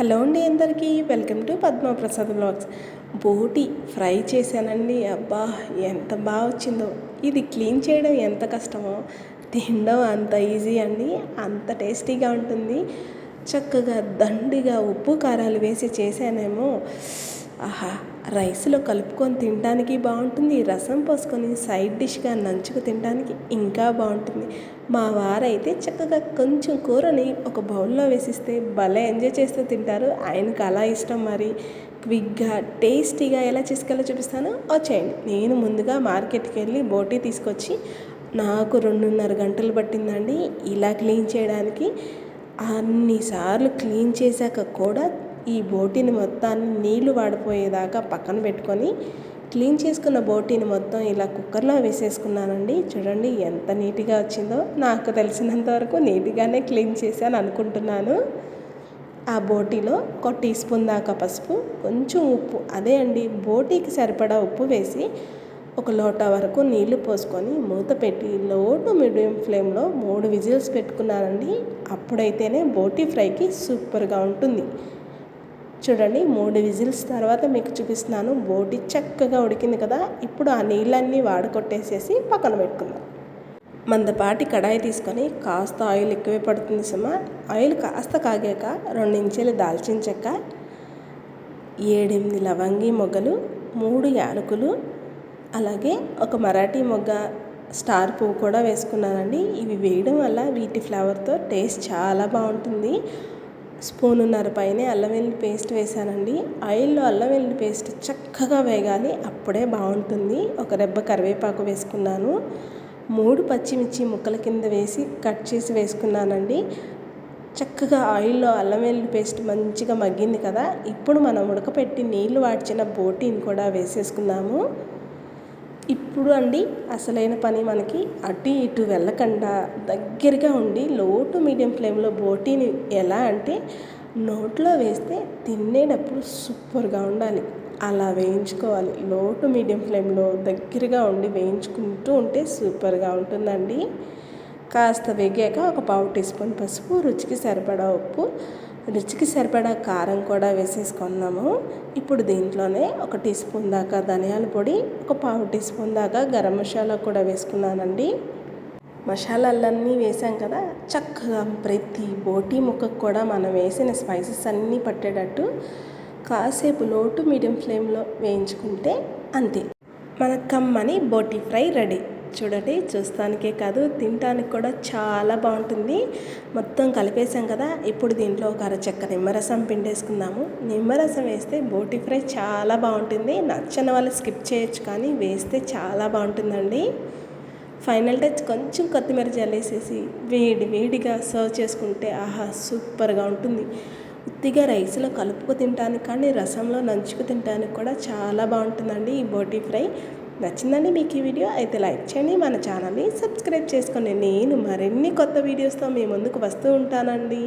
Hello అండి, అందరికీ welcome to Padma Prasad vlogs. బోటి ఫ్రై చేశానండి. అబ్బా, ఎంత బాగా వచ్చిందో. ఇది క్లీన్ చేయడం ఎంత కష్టమో తినడం అంత ఈజీ అండి. అంత టేస్టీగా ఉంటుంది. చక్కగా దండిగా ఉప్పు కారాలు వేసి చేశానేమో. ఆహా, రైస్లో కలుపుకొని తినడానికి బాగుంటుంది. రసం పోసుకొని సైడ్ డిష్గా నంచుకు తినడానికి ఇంకా బాగుంటుంది. మా వారైతే చక్కగా కొంచెం కూరని ఒక బౌల్లో వేసిస్తే భలే ఎంజాయ్ చేస్తూ తింటారు. ఆయనకు అలా ఇష్టం. మరి క్విక్గా టేస్టీగా ఎలా చేసుకోవాలో చూపిస్తాను, వచ్చేయండి. నేను ముందుగా మార్కెట్కి వెళ్ళి బోటి తీసుకొచ్చి నాకు 2.5 గంటలు పట్టిందండి ఇలా క్లీన్ చేయడానికి. అన్నిసార్లు క్లీన్ చేశాక కూడా ఈ బోటీని మొత్తాన్ని నీళ్లు వాడిపోయేదాకా పక్కన పెట్టుకొని క్లీన్ చేసుకున్న బోటీని మొత్తం ఇలా కుక్కర్లో వేసేసుకున్నానండి. చూడండి ఎంత నీట్గా వచ్చిందో. నాకు తెలిసినంత వరకు నీట్గానే క్లీన్ చేశాను అనుకుంటున్నాను. ఆ బోటీలో 1 టీ స్పూన్ దాకా పసుపు, కొంచెం ఉప్పు, అదే అండి బోటీకి సరిపడా ఉప్పు వేసి 1 లోటా వరకు నీళ్లు పోసుకొని మూత పెట్టి లో టు మీడియం ఫ్లేమ్లో 3 విజిల్స్ పెట్టుకున్నానండి. అప్పుడైతేనే బోటీ ఫ్రైకి సూపర్గా ఉంటుంది. చూడండి, 3 విజిల్స్ తర్వాత మీకు చూపిస్తున్నాను. బోటి చక్కగా ఉడికింది కదా. ఇప్పుడు ఆ నీళ్ళన్నీ వాడకొట్టేసేసి పక్కన పెట్టుకుందాం. మందపాటి కడాయి తీసుకొని కాస్త ఆయిల్ ఎక్కువే పడుతుంది సుమా. ఆయిల్ కాస్త కాగాక 2 ఇంచుల దాల్చిన చెక్క, 7-8 లవంగి మొగ్గలు, 3 యాలకులు, అలాగే ఒక మరాఠీ మొగ్గ స్టార్ పువ్వు కూడా వేసుకున్నానండి. ఇవి వేయడం వల్ల వీటి ఫ్లేవర్తో టేస్ట్ చాలా బాగుంటుంది. 1.5 స్పూన్ పైనే అల్లం వెల్లుల్లి పేస్ట్ వేసానండి. ఆయిల్లో అల్లం వెల్లుల్లి పేస్ట్ చక్కగా వేగాలి, అప్పుడే బాగుంటుంది. 1 రెబ్బ కరివేపాకు వేసుకున్నాను. 3 పచ్చిమిర్చి ముక్కల కింద వేసి కట్ చేసి వేసుకున్నానండి. చక్కగా ఆయిల్లో అల్లం వెల్లుల్లి పేస్ట్ మంచిగా మగ్గింది కదా. ఇప్పుడు మనం ఉడకపెట్టి నీళ్లు వాడ్చిన బోటీని కూడా వేసేసుకుందాము. ఇప్పుడు అండి అసలైన పని, మనకి అటు ఇటు వెళ్ళకుండా దగ్గరగా ఉండి లో టు మీడియం ఫ్లేమ్లో బోటీని ఎలా అంటే నోట్లో వేస్తే తినేటప్పుడు సూపర్గా ఉండాలి, అలా వేయించుకోవాలి. లో టు మీడియం ఫ్లేమ్లో దగ్గరగా ఉండి వేయించుకుంటూ ఉంటే సూపర్గా ఉంటుందండి. కాస్త వేగాక 1 టీ స్పూన్ పసుపు, రుచికి సరిపడా ఉప్పు, రుచికి సరిపడా కారం కూడా వేసేసుకున్నాము. ఇప్పుడు దీంట్లోనే 1 టీ స్పూన్ దాకా ధనియాల పొడి, 1 టీ స్పూన్ దాకా గరం మసాలా కూడా వేసుకున్నానండి. మసాలాలన్నీ వేసాం కదా, చక్కగా ప్రతి బోటీ ముక్కకు కూడా మనం వేసిన స్పైసెస్ అన్నీ పట్టేటట్టు కాసేపు లో టు మీడియం ఫ్లేమ్లో వేయించుకుంటే అంతే, మన కమ్మని బోటీ ఫ్రై రెడీ. చూడండి, చూస్తానికే కాదు తినడానికి కూడా చాలా బాగుంటుంది. మొత్తం కలిపేసాం కదా. ఇప్పుడు దీంట్లో 1 అరచెక్క నిమ్మరసం పిండేసుకుందాము. నిమ్మరసం వేస్తే బోటీ ఫ్రై చాలా బాగుంటుంది. నచ్చని వాళ్ళు స్కిప్ చేయొచ్చు, కానీ వేస్తే చాలా బాగుంటుందండి. ఫైనల్ టచ్ కొంచెం కొత్తిమీర జల్లేసేసి వేడిగా సర్వ్ చేసుకుంటే ఆహా, సూపర్గా ఉంటుంది. ఉత్తిగా రైస్లో కలుపుకు తినడానికి కానీ రసంలో నంచుకు తినడానికి కూడా చాలా బాగుంటుందండి ఈ బోటీ ఫ్రై. నచ్చిందండి మీకు ఈ వీడియో? అయితే లైక్ చేయండి, మన ఛానల్ని సబ్స్క్రైబ్ చేసుకోండి. నేను మరిన్ని కొత్త వీడియోస్తో మీ ముందుకు వస్తూ ఉంటానండి.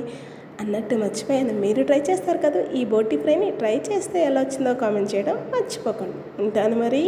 అన్నట్టు మర్చిపోయాను, మీరు ట్రై చేస్తారు కదా ఈ బోటీ ఫ్రైని. ట్రై చేస్తే ఎలా వచ్చిందో కామెంట్ చేయడం మర్చిపోకండి. ఉంటాను మరి.